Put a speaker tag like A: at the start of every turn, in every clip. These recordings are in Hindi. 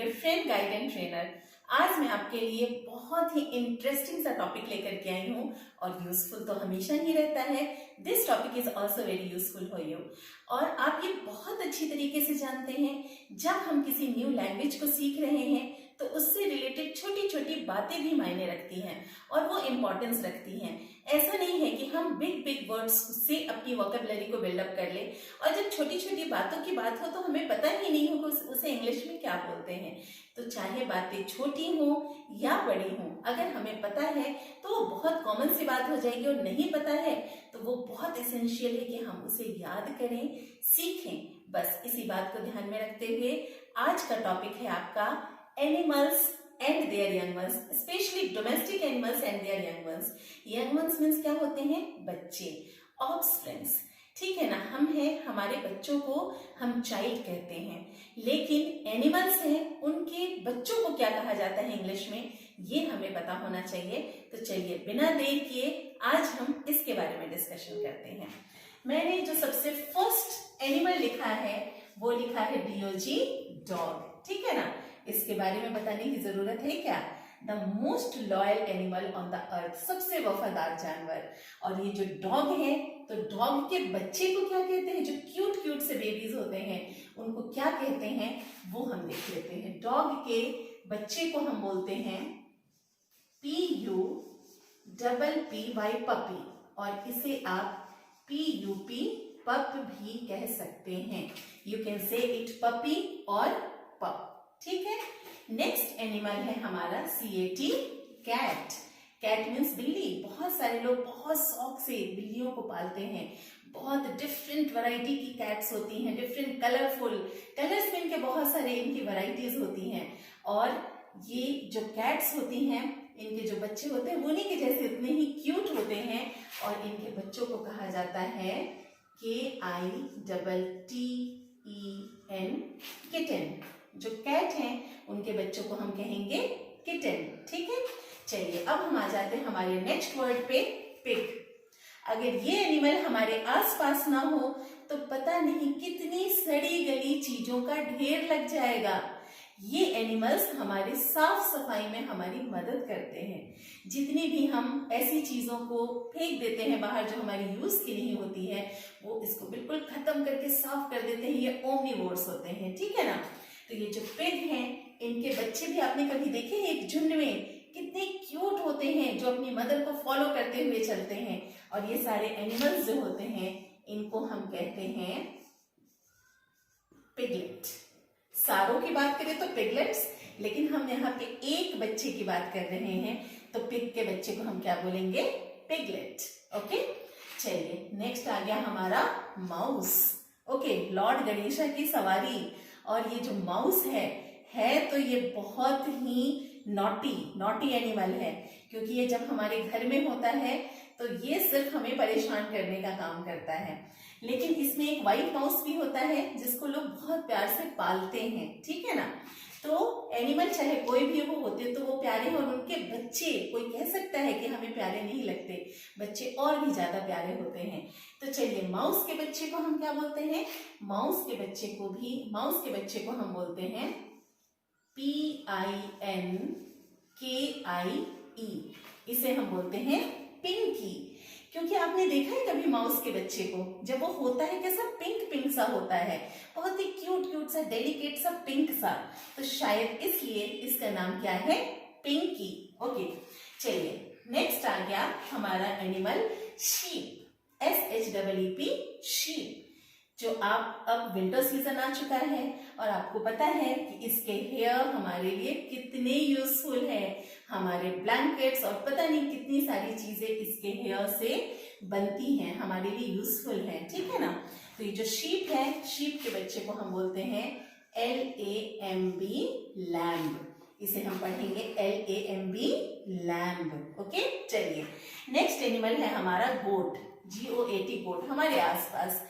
A: Dear friend, guide and trainer. आज मैं आपके लिए बहुत ही इंटरेस्टिंग सा टॉपिक लेकर के आई हूँ और यूजफुल तो हमेशा ही रहता है। This topic is also very useful for you. और आप ये बहुत अच्छी तरीके से जानते हैं, जब हम किसी न्यू लैंग्वेज को सीख रहे हैं तो उससे रिलेटेड छोटी छोटी बातें भी मायने रखती हैं और वो इम्पोर्टेंस रखती हैं। ऐसा नहीं है कि हम बिग बिग वर्ड्स से अपनी वोकैबुलरी को बिल्डअप कर ले और जब छोटी छोटी बातों की बात हो तो हमें पता ही नहीं हो कि उसे इंग्लिश में क्या बोलते हैं। तो चाहे बातें छोटी हो या बड़ी हो, अगर हमें पता है तो वो बहुत कॉमन सी बात हो जाएगी, और नहीं पता है तो वो बहुत एसेंशियल है कि हम उसे याद करें, सीखें। बस इसी बात को ध्यान में रखते हुए आज का टॉपिक है आपका animals and there young ones, specially domestic animals and there young ones. Young ones means क्या होते हैं? बच्चे, ऑफस्प्रिंग्स। ठीक है ना, हम हैं, हमारे बच्चों को हम चाइल्ड कहते हैं, लेकिन एनिमल्स हैं, उनके बच्चों को क्या कहा जाता है इंग्लिश में, ये हमें पता होना चाहिए। तो चलिए बिना देर किए आज हम इसके बारे में डिस्कशन करते हैं। मैंने जो सबसे फर्स्ट एनिमल लिखा है वो लिखा है डीओजी, डॉग। ठीक है ना, इसके बारे में बताने की जरूरत है क्या? The most loyal animal on the earth, सबसे वफादार जानवर। और ये जो डॉग है, तो डॉग के बच्चे को क्या कहते हैं? जो क्यूट क्यूट से बेबीज होते हैं उनको क्या कहते हैं वो हम देख लेते हैं। डॉग के बच्चे को हम बोलते हैं PUPPY, पपी, और इसे आप PUP, पप भी कह सकते हैं। You can say it puppy और पप। ठीक है, नेक्स्ट एनिमल है हमारा CAT, कैट। कैट मीन्स बिल्ली। बहुत सारे लोग बहुत शौक से बिल्लियों को पालते हैं। बहुत डिफरेंट वैरायटी की कैट्स होती हैं, डिफरेंट कलरफुल, कलर्स में इनके बहुत सारे इनकी वैरायटीज होती हैं। और ये जो कैट्स होती हैं, इनके जो बच्चे होते हैं वो उन्हीं के जैसे इतने ही क्यूट होते हैं, और इनके बच्चों को कहा जाता है KITTEN, किटन। जो कैट हैं उनके बच्चों को हम कहेंगे किटन। ठीक है, चलिए अब हम आ जाते हैं हमारे नेक्स्ट वर्ड पे, पिग। अगर ये एनिमल हमारे आसपास ना हो तो पता नहीं कितनी सड़ी गली चीजों का ढेर लग जाएगा। ये एनिमल्स हमारे साफ सफाई में हमारी मदद करते हैं। जितनी भी हम ऐसी चीजों को फेंक देते हैं बाहर जो हमारी यूज की नहीं होती है, वो इसको बिल्कुल खत्म करके साफ कर देते हैं। ये ओमनिवोर्स होते हैं। ठीक है ना, तो ये जो पिग हैं, इनके बच्चे भी आपने कभी देखे हैं एक झुंड में? कितने क्यूट होते हैं, जो अपनी मदर को फॉलो करते हुए चलते हैं। और ये सारे एनिमल्स जो होते हैं इनको हम कहते हैं पिगलेट। सारों की बात करें तो पिगलेट्स, लेकिन हम यहाँ पे एक बच्चे की बात कर रहे हैं, तो पिग के बच्चे को हम क्या बोलेंगे? पिगलेट। ओके, चलिए नेक्स्ट आ गया हमारा माउस। ओके, लॉर्ड गणेशा की सवारी। और ये जो माउस है तो ये बहुत ही नॉटी एनिमल है, क्योंकि ये जब हमारे घर में होता है तो ये सिर्फ हमें परेशान करने का काम करता है। लेकिन इसमें एक व्हाइट माउस भी होता है जिसको लोग बहुत प्यार से पालते हैं। ठीक है ना, तो एनिमल चाहे कोई भी वो होते तो वो प्यारे हैं, और उनके बच्चे, कोई कह सकता है कि हमें प्यारे नहीं लगते, बच्चे और भी ज्यादा प्यारे होते हैं। तो चलिए माउस के बच्चे को हम क्या बोलते हैं? माउस के बच्चे को हम बोलते हैं PINKIE। इसे हम बोलते हैं पिंकी। क्योंकि आपने देखा है कभी माउस के बच्चे को? जब वो होता है कैसा पिंक पिंक सा होता है, बहुत ही क्यूट क्यूट सा, डेलिकेट सा, पिंक सा। तो शायद इसलिए इसका नाम क्या है? पिंकी। ओके, चलिए नेक्स्ट आ गया हमारा एनिमल शीप, SHEEP, शीप। जो आप, अब विंटर सीजन आ चुका है और आपको पता है कि इसके हेयर हमारे लिए कितने यूजफुल है। हमारे ब्लैंकेट्स और पता नहीं कितनी सारी चीजें इसके हेयर से बनती हैं, हमारे लिए यूजफुल है। ठीक है ना, तो ये जो शीप है, शीप के बच्चे को हम बोलते हैं LAMB, लैम्ब। इसे हम पढ़ेंगे LAMB, लैम्ब। ओके, चलिए नेक्स्ट एनिमल है हमारा गोट, GOAT, गोट। हमारे आसपास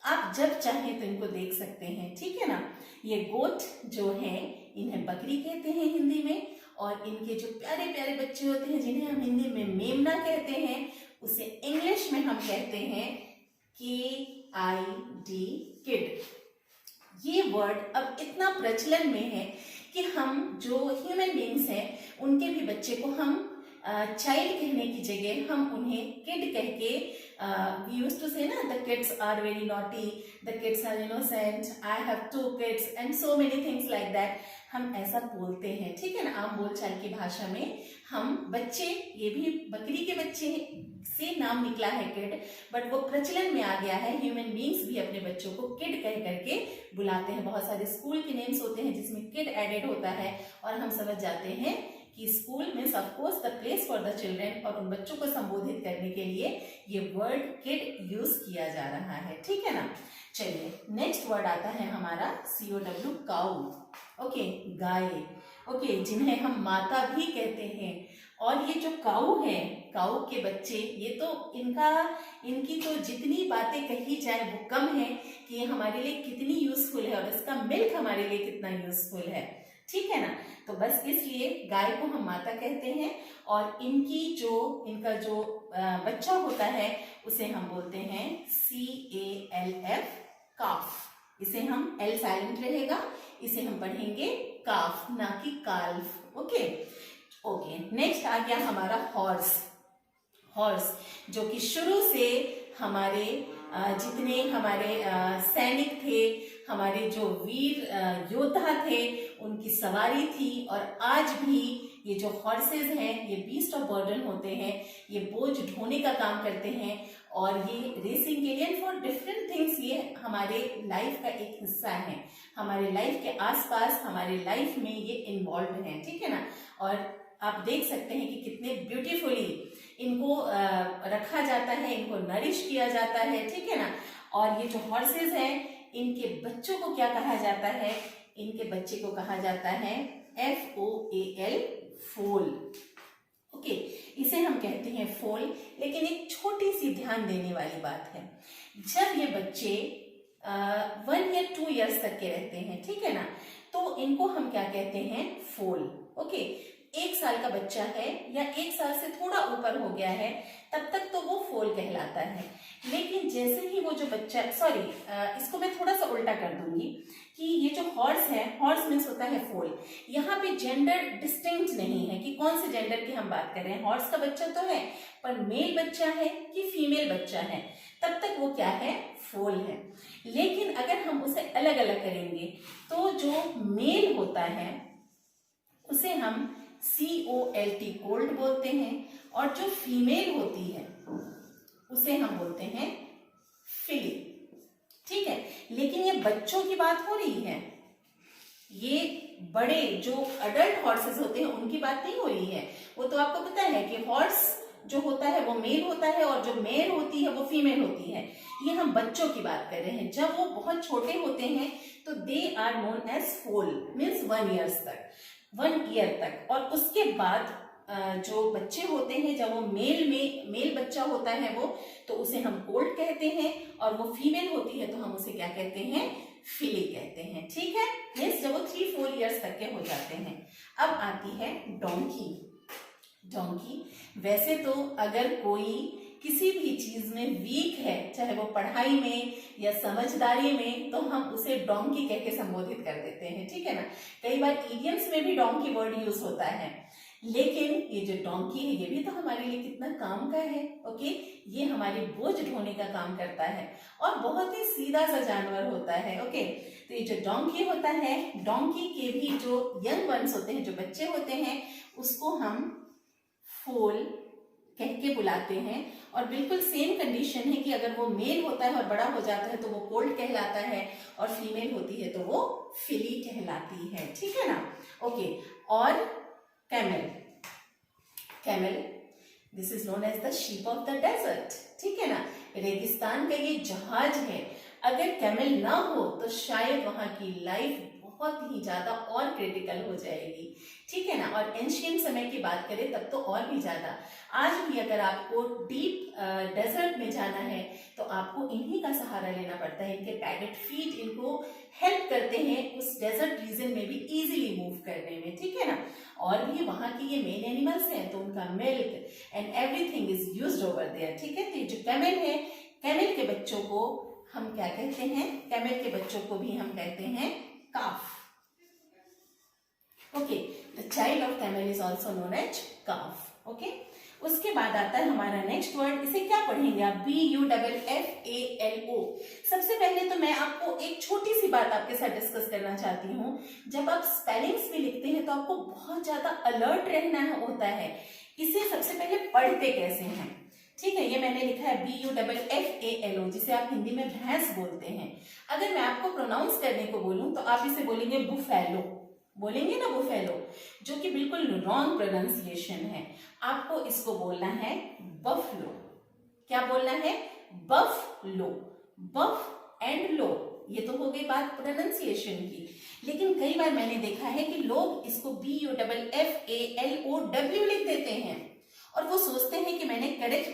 A: आप जब चाहें तो इनको देख सकते हैं। ठीक है ना, ये गोट जो है इन्हें बकरी कहते हैं हिंदी में, और इनके जो प्यारे प्यारे बच्चे होते हैं जिन्हें हम हिंदी में मेमना कहते हैं, उसे इंग्लिश में हम कहते हैं KID, किड। ये वर्ड अब इतना प्रचलन में है कि हम जो ह्यूमन बीइंग्स हैं उनके भी बच्चे को हम चाइल्ड कहने की जगह हम उन्हें किड कह के we used to say ना, the kids are very naughty, the kids are innocent, I have 2 kids and so many things like that. हम ऐसा बोलते हैं, ठीक है ना, आम बोलचाल की भाषा में हम बच्चे, ये भी बकरी के बच्चे से नाम निकला है किड, बट वो प्रचलन में आ गया है। ह्यूमन बीइंग्स भी अपने बच्चों को किड कह करके बुलाते हैं। बहुत सारे स्कूल के नेम्स होते हैं जिसमें किड एडेड होता है और हम समझ जाते हैं कि school means of course the place for the children, और उन बच्चों को संबोधित करने के लिए ये वर्ड किड यूज किया जा रहा है, ठीक है ना। चलिए नेक्स्ट वर्ड आता है हमारा COW, काऊ। ओके, गाय। ओके, जिन्हें हम माता भी कहते हैं। और ये जो काऊ है, काऊ के बच्चे, ये तो इनकी तो जितनी बातें कही जाए वो कम है कि ये हमारे लिए कितनी यूजफुल है और इसका मिल्क हमारे लिए कितना यूजफुल है, ठीक है ना। तो बस इसलिए गाय को हम माता कहते हैं और इनका जो बच्चा होता है उसे हम बोलते हैं CALF, काफ। इसे हम L साइलेंट रहेगा, इसे हम पढ़ेंगे काफ, ना कि काल्फ। ओके, नेक्स्ट आ गया हमारा हॉर्स, जो कि शुरू से हमारे जितने हमारे सैनिक थे, हमारे जो वीर योद्धा थे, उनकी सवारी थी। और आज भी ये जो हॉर्सेज हैं ये बीस्ट ऑफ बर्डन होते हैं, ये बोझ ढोने का काम करते हैं और ये रेसिंग के लिए फॉर डिफरेंट थिंग्स ये हमारे लाइफ का एक हिस्सा है, हमारे लाइफ के आसपास, हमारे लाइफ में ये इन्वॉल्व हैं, ठीक है ना। और आप देख सकते हैं कि कितने ब्यूटीफुली इनको रखा जाता है, इनको नरिश किया जाता है, ठीक है ना। और ये जो हॉर्सेज हैं इनके बच्चों को क्या कहा जाता है, इनके बच्चे को कहा जाता है FOAL, फोल। ओके, इसे हम कहते हैं फोल। लेकिन एक छोटी सी ध्यान देने वाली बात है, जब ये बच्चे 1 या 2 ईयर्स तक के रहते हैं, ठीक है ना, तो इनको हम क्या कहते हैं, फोल। ओके, 1 साल का बच्चा है या 1 साल से थोड़ा ऊपर हो गया है तब तक तो वो फोल कहलाता है। लेकिन जैसे ही वो जो बच्चा, इसको मैं थोड़ा सा उल्टा कर दूंगी कि ये जो हॉर्स है, हॉर्स मीन्स होता है फोल। यहाँ पे जेंडर डिस्टिंक्ट नहीं है कि कौन से जेंडर की हम बात कर रहे हैं। हॉर्स का बच्चा तो है, पर मेल बच्चा है कि फीमेल बच्चा है, तब तक वो क्या है, फोल है। लेकिन अगर हम उसे अलग अलग करेंगे तो जो मेल होता है उसे हम COLT, कोल्ड बोलते हैं, और जो फीमेल होती है उसे हम बोलते हैं फिली, ठीक है। लेकिन ये बच्चों की बात हो रही है, ये बड़े जो अडल्ट हॉर्सेस होते हैं उनकी बात नहीं हो रही है। वो तो आपको पता है कि हॉर्स जो होता है वो मेल होता है और जो मेल होती है वो फीमेल होती है। ये हम बच्चों की बात कर रहे हैं। जब वो बहुत छोटे होते हैं तो दे आर नोन एज फोल, मीन्स 1 ईयर तक। और उसके बाद जो बच्चे होते हैं, जब वो मेल बच्चा होता है वो, तो उसे हम कोल्ट कहते हैं, और वो फीमेल होती है तो हम उसे क्या कहते हैं, फिली कहते हैं, ठीक है। मीन्स जब वो 3-4 ईयर्स तक के हो जाते हैं। अब आती है डोंकी। वैसे तो अगर कोई किसी भी चीज में वीक है, चाहे वो पढ़ाई में या समझदारी में, तो हम उसे डोंकी कह के संबोधित कर देते हैं, ठीक है ना। कई बार इडियम्स में भी डोंकी वर्ड यूज होता है, लेकिन ये जो डोंकी है ये भी तो हमारे लिए कितना काम का है। ओके, ये हमारे बोझ ढोने का काम करता है और बहुत ही सीधा सा जानवर होता है। ओके, तो ये जो डोंकी होता है, डोंकी के भी जो यंग वंस होते हैं, जो बच्चे होते हैं, उसको हम फोल कह के बुलाते हैं। और बिल्कुल सेम कंडीशन है कि अगर वो मेल होता है और बड़ा हो जाता है तो वो कोल्ट कहलाता है, और फीमेल होती है तो वो फिली कहलाती है, ठीक है ना। ओके, और camel, this is known as the ship of the desert, ठीक है ना। रेगिस्तान का ये जहाज है। अगर कैमल ना हो तो शायद वहां की लाइफ बहुत ही ज्यादा और क्रिटिकल हो जाएगी, ठीक है ना। और एंशियंट समय की बात करें तब तो और भी ज्यादा। आज भी अगर आपको डीप डेजर्ट में जाना है तो आपको इन्हीं का सहारा लेना पड़ता है। इनके पैडेड फीट इनको हेल्प करते हैं उस डेजर्ट रीजन में भी इजीली मूव करने में, ठीक है ना। और भी वहां की ये मेन एनिमल्स हैं तो उनका milk and everything is used over there, ठीक है। तो ये जो कैमल है, कैमल के बच्चों को हम क्या कहते हैं, कैमल के बच्चों को भी हम कहते हैं calf. Okay, the child of camel is also known as calf. Okay, उसके बाद आता है हमारा नेक्स्ट वर्ड, इसे क्या पढ़ेंगे आप? BUFFALO। सबसे पहले तो मैं आपको एक छोटी सी बात आपके साथ डिस्कस करना चाहती हूँ। जब आप स्पेलिंग्स भी लिखते हैं तो आपको बहुत ज्यादा अलर्ट रहना होता है। इसे सबसे पहले पढ़ते कैसे हैं, ठीक है? ये मैंने लिखा है BUFFALO, जिसे आप हिंदी में भैंस बोलते हैं। अगर मैं आपको प्रोनाउंस करने को बोलूं तो आप इसे बोलेंगे बुफेलो, बोलेंगे ना बुफेलो, जो कि बिल्कुल रॉन्ग प्रोनाउंसिएशन है। आपको इसको बोलना है बफलो। क्या बोलना है? बफलो। बफ एंड लो, ये तो हो गई बात प्रोनाउंसिएशन की। लेकिन कई बार मैंने देखा है कि लोग इसको BUFFALOW लिख देते हैं और वो सोचते हैं कि मैंने करेक्ट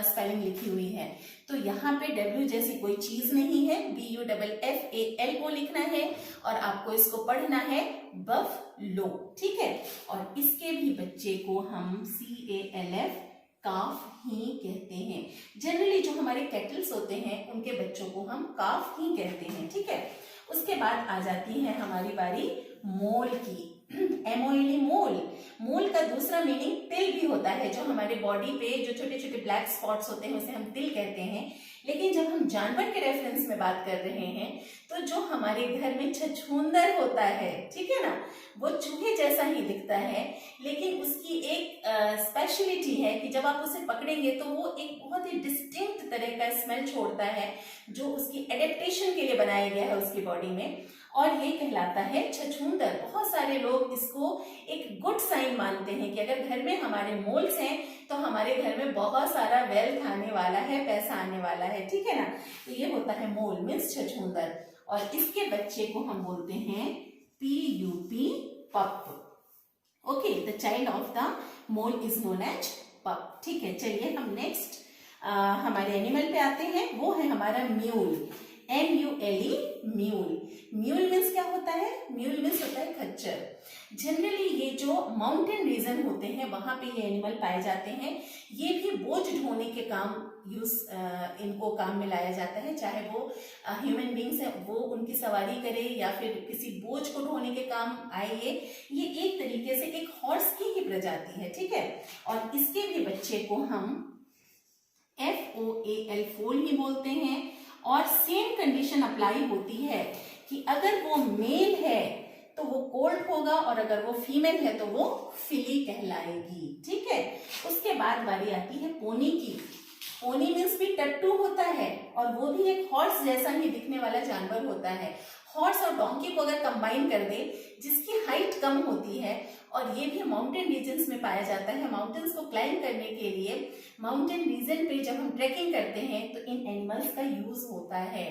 A: स्पेलिंग लिखी हुई है। तो यहाँ पे W जैसी कोई चीज नहीं है, BUFFALO लिखना है और आपको इसको पढ़ना है बफलो, ठीक है? और इसके भी बच्चे को हम CALF काफ ही कहते हैं। जनरली जो हमारे कैटल्स होते हैं उनके बच्चों को हम काफ ही कहते हैं, ठीक है? उसके बाद आ जाती है हमारी बारी मोल की। MOLE, मोल। मोल का दूसरा मीनिंग तिल भी होता है। जो हमारे बॉडी पे जो छोटे छोटे ब्लैक स्पॉट्स होते हैं उसे हम तिल कहते हैं। लेकिन जब हम जानवर के रेफरेंस में बात कर रहे हैं तो जो हमारे घर में छछूंदर होता है, ठीक है ना, वो चूहे जैसा ही दिखता है, लेकिन उसकी एक स्पेशलिटी है कि जब आप उसे पकड़ेंगे तो वो एक बहुत ही डिस्टिंक्ट तरह का स्मेल छोड़ता है, जो उसकी एडेप्टेशन के लिए बनाया गया है उसकी बॉडी में, और ये कहलाता है छछूंदर। बहुत सारे लोग इसको एक गुड साइन मानते हैं कि अगर घर में हमारे मोल्स हैं तो हमारे घर में बहुत सारा वेल्थ आने वाला है, पैसा आने वाला है, ठीक है ना? तो ये होता है मोल, मीन्स छछूंदर। और इसके बच्चे को हम बोलते हैं PUP, pup. Okay, the child of the mole is known as pup, ठीक है? चलिए हम नेक्स्ट हमारे एनिमल पे आते हैं। वो है हमारा mule, MULE, mule. Mule means क्या होता है? म्यूल मीन्स होता है खच्चर। जनरली ये जो माउंटेन रीजन होते हैं वहां पे ये एनिमल पाए जाते हैं। ये भी बोझ ढोने के काम इनको काम में लाया जाता है, चाहे वो ह्यूमन बींग्स है वो उनकी सवारी करे या फिर किसी बोझ को ढोने के काम आए। ये एक तरीके से एक हॉर्स की ही प्रजाति है, ठीक है? और इसके भी बच्चे को हम FOAL, फोल ही बोलते हैं। और सेम कंडीशन अप्लाई होती है कि अगर वो मेल है तो वो कोल्ट होगा और अगर वो फीमेल है तो वो फिली कहलाएगी, ठीक है? उसके बाद बारी आती है पोनी की। पोनी मीन्स भी टट्टू होता है और वो भी एक हॉर्स जैसा ही दिखने वाला जानवर होता है। हॉर्स और डोंकी को अगर कंबाइन कर दे, जिसकी हाइट कम होती है, और ये भी माउंटेन रीजन्स में पाया जाता है। माउंटेन्स को क्लाइंब करने के लिए माउंटेन रीजन पे जब हम ट्रैकिंग करते हैं तो इन एनिमल्स का यूज होता है।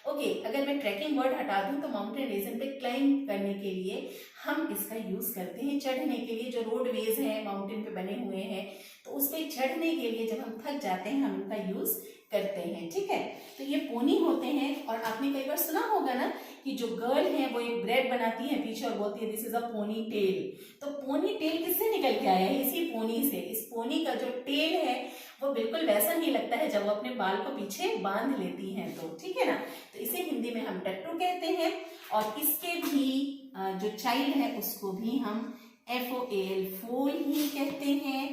A: ओके, अगर मैं ट्रैकिंग वर्ड हटा दूं तो माउंटेन रीजन पे क्लाइंब करने के लिए हम इसका यूज करते हैं। चढ़ने के लिए जो रोडवेज हैं माउंटेन पे बने हुए हैं, तो उस पे चढ़ने के लिए जब हम थक जाते हैं हम इनका यूज करते हैं, ठीक है? तो ये पोनी होते हैं। और आपने कई बार सुना होगा ना कि जो गर्ल है वो एक ब्रेड बनाती है पीछे और बोलती है this is a pony tail. तो पोनी टेल किससे निकल के आया है? इसी पोनी से। इस पोनी का जो टेल है वो बिल्कुल वैसा ही लगता है जब वो अपने बाल को पीछे बांध लेती हैं, तो ठीक है ना? तो इसे हिंदी में हम टट्टू कहते हैं। और इसके भी जो चाइल्ड है उसको भी हम FOAL, फोल ही कहते हैं।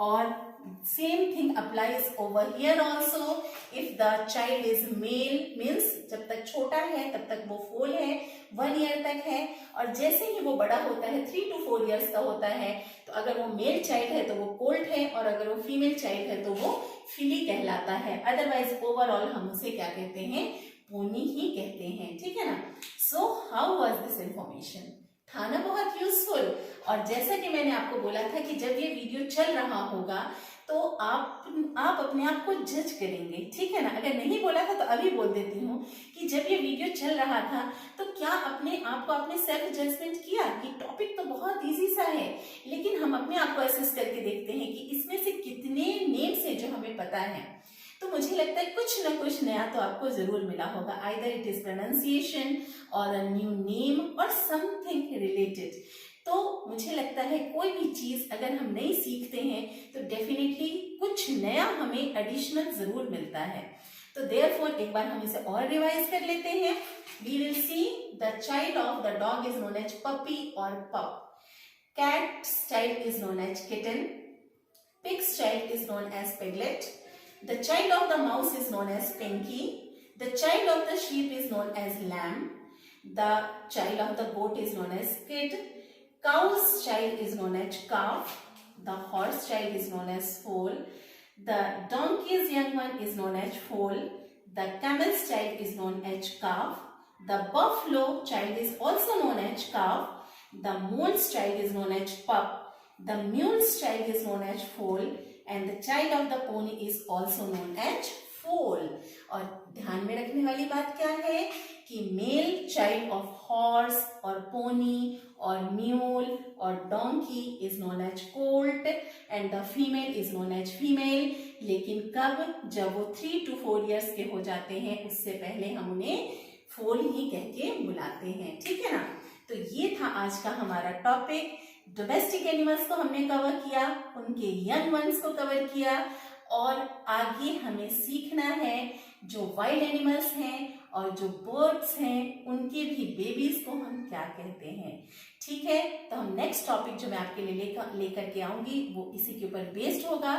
A: और same thing applies over here also. If the child is male means जब तक छोटा है तब तक वो फोल है, 1 ईयर तक है। और जैसे ही वो बड़ा होता है 3 to 4 इयर्स का होता है, तो अगर वो मेल चाइल्ड है तो वो कोल्ट है और अगर वो फीमेल चाइल्ड है तो वो फिली कहलाता है। अदरवाइज ओवरऑल हम उसे क्या कहते हैं? पोनी ही कहते हैं, ठीक है ना? So how was this information? था ना बहुत यूजफुल? और जैसा कि मैंने आपको बोला था कि जब ये वीडियो चल रहा होगा तो आप अपने आप को जज करेंगे, ठीक है ना? अगर नहीं बोला था तो अभी बोल देती हूँ कि जब ये वीडियो चल रहा था तो क्या अपने आप को आपने सेल्फ जजमेंट किया कि टॉपिक तो बहुत इजी सा है, लेकिन हम अपने आप को असेस करके देखते हैं कि इसमें से कितने नेम्स हैं जो हमें पता है। तो मुझे लगता है कुछ ना कुछ नया तो आपको जरूर मिला होगा। आइदर इट इज प्रोनाउंसिएशन और अ न्यू नेम और समथिंग रिलेटेड। तो मुझे लगता है कोई भी चीज अगर हम नहीं सीखते हैं तो डेफिनेटली कुछ नया हमें एडिशनल जरूर मिलता है। तो देयरफॉर एक बार हम इसे और रिवाइज कर लेते हैं। We will see the child of the dog is known as puppy और pup. Cat's child is known as kitten. Pig's child is known as piglet. The child of the mouse is known as pinky. The child of the sheep is known as lamb. The child of the goat is known as kid. Cow's child is known as calf. The horse child is known as foal. The donkey's young one is known as foal. The camel's child is known as calf. The buffalo child is also known as calf. The mole's child is known as pup. The mule's child is known as foal. And the child of the pony is also known as foal. और ध्यान में रखने वाली बात क्या है कि मेल चाइल्ड ऑफ हॉर्स और पोनी और म्यूल और donkey is known as colt and the female is known as female. लेकिन कब? जब वो 3 to 4 years के हो जाते हैं, उससे पहले हम उन्हें फोल ही कह के बुलाते हैं. ठीक है ना. तो ये था आज का हमारा टॉपिक. डोमेस्टिक एनिमल्स को हमने कवर किया, उनके यंग वंस को कवर किया और आगे हमें सीखना है जो वाइल्ड एनिमल्स हैं और जो बर्ड्स हैं उनके भी बेबीज को हम क्या कहते हैं. ठीक है. तो हम नेक्स्ट टॉपिक जो मैं आपके लिए लेकर के आऊंगी वो इसी के ऊपर बेस्ड होगा.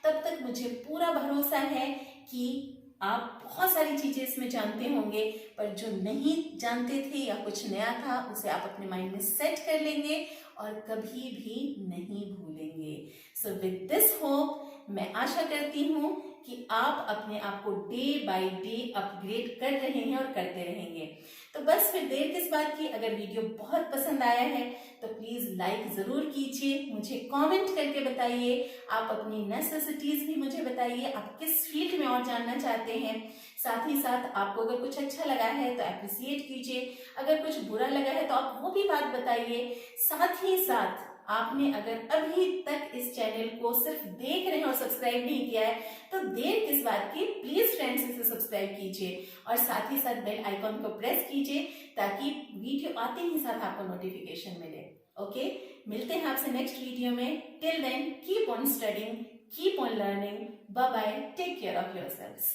A: तब तक मुझे पूरा भरोसा है कि आप बहुत सारी चीजें इसमें जानते होंगे, पर जो नहीं जानते थे या कुछ नया था उसे आप अपने माइंड में सेट कर लेंगे और कभी भी नहीं भूलेंगे. सो विद दिस होप मैं आशा करती हूँ कि आप अपने आप को डे बाय डे अपग्रेड कर रहे हैं और करते रहेंगे. तो बस फिर देर किस बात की. अगर वीडियो बहुत पसंद आया है तो प्लीज लाइक जरूर कीजिए, मुझे कमेंट करके बताइए, आप अपनी नेसेसिटीज भी मुझे बताइए, आप किस फील्ड में और जानना चाहते हैं. साथ ही साथ आपको अगर कुछ अच्छा लगा है तो अप्रिसिएट कीजिए, अगर कुछ बुरा लगा है तो आप वो भी बात बताइए. साथ ही साथ आपने अगर अभी तक इस चैनल को सिर्फ देख रहे हैं और सब्सक्राइब नहीं किया है तो देर किस बात की. प्लीज फ्रेंड्स इसे सब्सक्राइब कीजिए और साथ ही साथ बेल आइकॉन को प्रेस कीजिए ताकि वीडियो आते ही साथ आपको नोटिफिकेशन मिले. ओके. मिलते हैं आपसे नेक्स्ट वीडियो में. Till then keep on studying, keep on learning. Bye bye. Take care of yourselves.